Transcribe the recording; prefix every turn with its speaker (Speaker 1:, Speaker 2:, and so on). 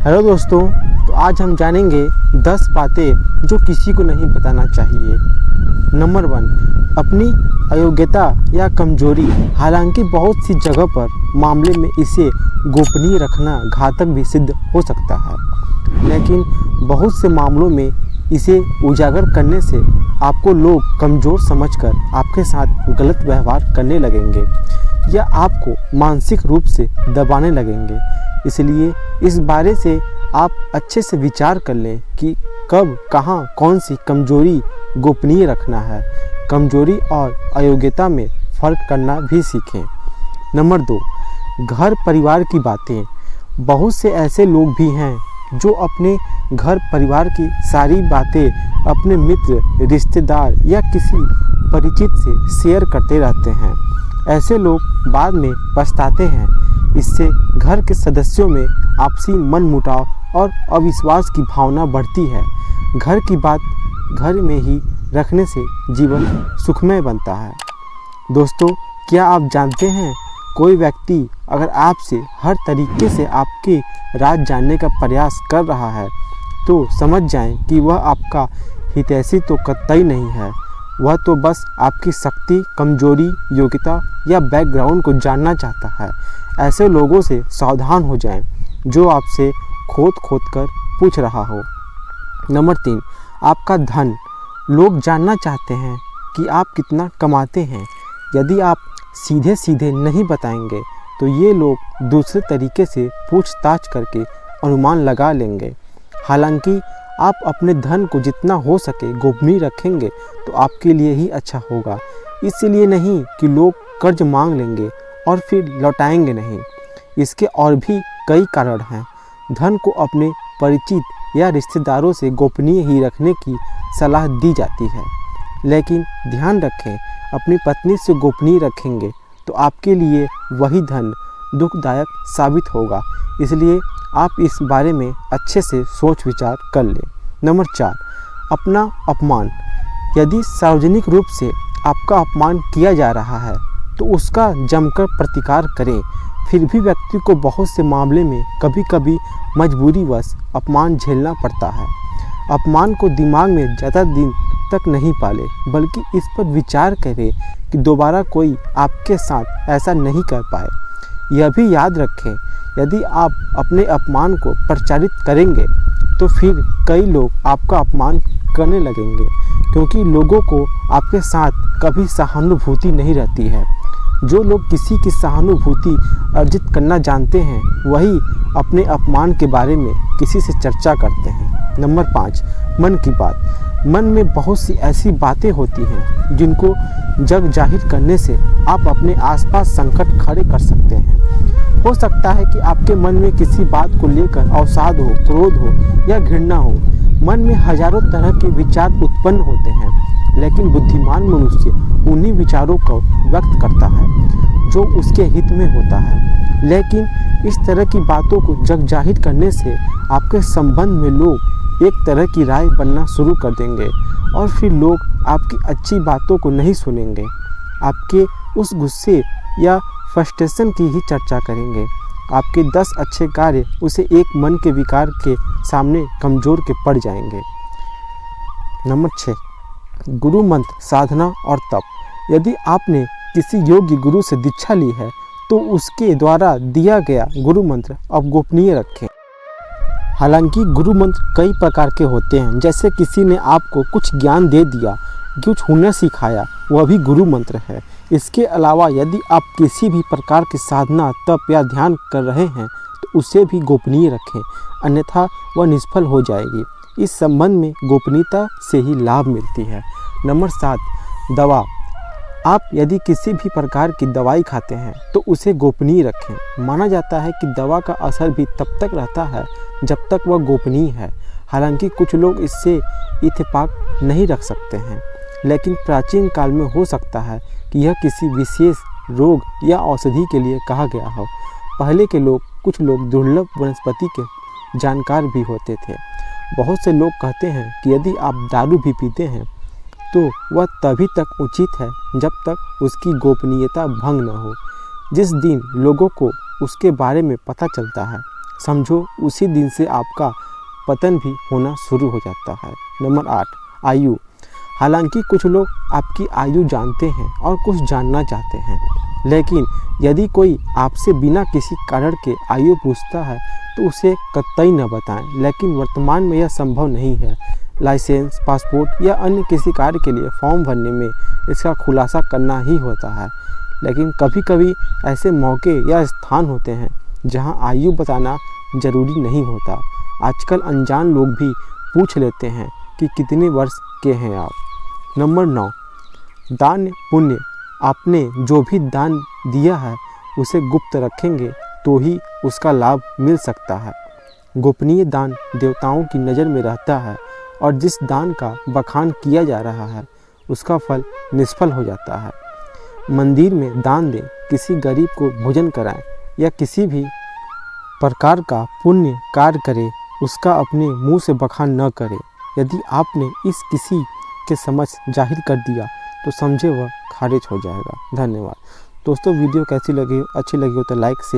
Speaker 1: Hello दोस्तों, तो आज हम जानेंगे 10 बातें जो किसी को नहीं बताना चाहिए। नंबर 1, अपनी अयोग्यता या कमजोरी। हालांकि बहुत सी जगह पर मामले में इसे गोपनीय रखना घातक भी सिद्ध हो सकता है, लेकिन बहुत से मामलों में इसे उजागर करने से आपको लोग कमज़ोर समझकर आपके साथ गलत व्यवहार करने लगेंगे या आपको मानसिक रूप से दबाने लगेंगे। इसलिए इस बारे से आप अच्छे से विचार कर लें कि कब, कहाँ, कौन सी कमजोरी गोपनीय रखना है। कमजोरी और अयोग्यता में फ़र्क करना भी सीखें। नंबर 2, घर परिवार की बातें। बहुत से ऐसे लोग भी हैं जो अपने घर परिवार की सारी बातें अपने मित्र, रिश्तेदार या किसी परिचित से शेयर करते रहते हैं। ऐसे लोग बाद में पछताते हैं। इससे घर के सदस्यों में आपसी मनमुटाव और अविश्वास की भावना बढ़ती है। घर की बात घर में ही रखने से जीवन सुखमय बनता है। दोस्तों, क्या आप जानते हैं, कोई व्यक्ति अगर आपसे हर तरीके से आपके राज जानने का प्रयास कर रहा है तो समझ जाएं कि वह आपका हितैषी तो कतई नहीं है। वह तो बस आपकी शक्ति, कमजोरी, योग्यता या बैकग्राउंड को जानना चाहता है। ऐसे लोगों से सावधान हो जाएं जो आपसे खोद खोद कर पूछ रहा हो। नंबर 3, आपका धन। लोग जानना चाहते हैं कि आप कितना कमाते हैं। यदि आप सीधे सीधे नहीं बताएंगे तो ये लोग दूसरे तरीके से पूछताछ करके अनुमान लगा लेंगे। हालांकि आप अपने धन को जितना हो सके गोपनीय रखेंगे तो आपके लिए ही अच्छा होगा। इसलिए नहीं कि लोग कर्ज मांग लेंगे और फिर लौटाएंगे नहीं। इसके और भी कई कारण हैं। धन को अपने परिचित या रिश्तेदारों से गोपनीय ही रखने की सलाह दी जाती है, लेकिन ध्यान रखें, अपनी पत्नी से गोपनीय रखेंगे तो आपके लिए वही धन दुखदायक साबित होगा। इसलिए आप इस बारे में अच्छे से सोच विचार कर लें। नंबर 4, अपना अपमान। यदि सार्वजनिक रूप से आपका अपमान किया जा रहा है तो उसका जमकर प्रतिकार करें। फिर भी व्यक्ति को बहुत से मामले में कभी कभी मजबूरीवश अपमान झेलना पड़ता है। अपमान को दिमाग में ज़्यादा दिन तक नहीं पाले, बल्कि इस पर विचार करें कि दोबारा कोई आपके साथ ऐसा नहीं कर पाए। यह भी याद रखें, यदि आप अपने अपमान को प्रचारित करेंगे तो फिर कई लोग आपका अपमान करने लगेंगे, क्योंकि लोगों को आपके साथ कभी सहानुभूति नहीं रहती है। जो लोग किसी की सहानुभूति अर्जित करना जानते हैं वही अपने अपमान के बारे में किसी से चर्चा करते हैं। नंबर 5, मन की बात। मन में बहुत सी ऐसी बातें होती हैं जिनको जग जाहिर करने से आप अपने आसपास संकट खड़े कर सकते हैं। हो सकता है कि आपके मन में किसी बात को लेकर अवसाद हो, क्रोध हो या घृणा हो। मन में हजारों तरह के विचार उत्पन्न होते हैं, लेकिन बुद्धिमान मनुष्य उन्हीं विचारों को व्यक्त करता है जो उसके हित में होता है। लेकिन इस तरह की बातों को जग जाहिर करने से आपके संबंध में लोग एक तरह की राय बनना शुरू कर देंगे और फिर लोग आपकी अच्छी बातों को नहीं सुनेंगे। आपके उस गुस्से या फ्रस्ट्रेशन की ही चर्चा करेंगे। आपके 10 अच्छे कार्य उसे एक मन के विकार के सामने कमज़ोर के पड़ जाएंगे। नंबर 6, गुरु मंत्र, साधना और तप। यदि आपने किसी योग्य गुरु से दीक्षा ली है तो उसके द्वारा दिया गया गुरु मंत्र अब गोपनीय रखें। हालांकि गुरु मंत्र कई प्रकार के होते हैं, जैसे किसी ने आपको कुछ ज्ञान दे दिया, कुछ हुनर सिखाया, वह भी गुरु मंत्र है। इसके अलावा यदि आप किसी भी प्रकार की साधना, तप या ध्यान कर रहे हैं तो उसे भी गोपनीय रखें, अन्यथा वह निष्फल हो जाएगी। इस संबंध में गोपनीयता से ही लाभ मिलती है। नंबर 7, दवा। आप यदि किसी भी प्रकार की दवाई खाते हैं तो उसे गोपनीय रखें। माना जाता है कि दवा का असर भी तब तक रहता है जब तक वह गोपनीय है। हालांकि कुछ लोग इससे इत्तेफाक नहीं रख सकते हैं, लेकिन प्राचीन काल में हो सकता है कि यह किसी विशेष रोग या औषधि के लिए कहा गया हो। पहले के लोग, कुछ लोग दुर्लभ वनस्पति के जानकार भी होते थे। बहुत से लोग कहते हैं कि यदि आप दारू भी पीते हैं तो वह तभी तक उचित है जब तक उसकी गोपनीयता भंग न हो। जिस दिन लोगों को उसके बारे में पता चलता है समझो उसी दिन से आपका पतन भी होना शुरू हो जाता है। नंबर 8, आयु। हालांकि कुछ लोग आपकी आयु जानते हैं और कुछ जानना चाहते हैं, लेकिन यदि कोई आपसे बिना किसी कारण के आयु पूछता है तो उसे कतई न बताएं। लेकिन वर्तमान में यह संभव नहीं है। लाइसेंस, पासपोर्ट या अन्य किसी कार्य के लिए फॉर्म भरने में इसका खुलासा करना ही होता है। लेकिन कभी कभी ऐसे मौके या स्थान होते हैं जहां आयु बताना जरूरी नहीं होता। आजकल अनजान लोग भी पूछ लेते हैं कि कितने वर्ष के हैं आप। नंबर 9, दान पुण्य। आपने जो भी दान दिया है उसे गुप्त रखेंगे तो ही उसका लाभ मिल सकता है। गोपनीय दान देवताओं की नज़र में रहता है और जिस दान का बखान किया जा रहा है उसका फल निष्फल हो जाता है। मंदिर में दान दें, किसी गरीब को भोजन कराएं या किसी भी प्रकार का पुण्य कार्य करें, उसका अपने मुंह से बखान न करें। यदि आपने इस किसी के समक्ष जाहिर कर दिया तो समझे वह खारिज हो जाएगा। धन्यवाद दोस्तों। वीडियो कैसी लगी, अच्छी लगी हो तो लाइक शेयर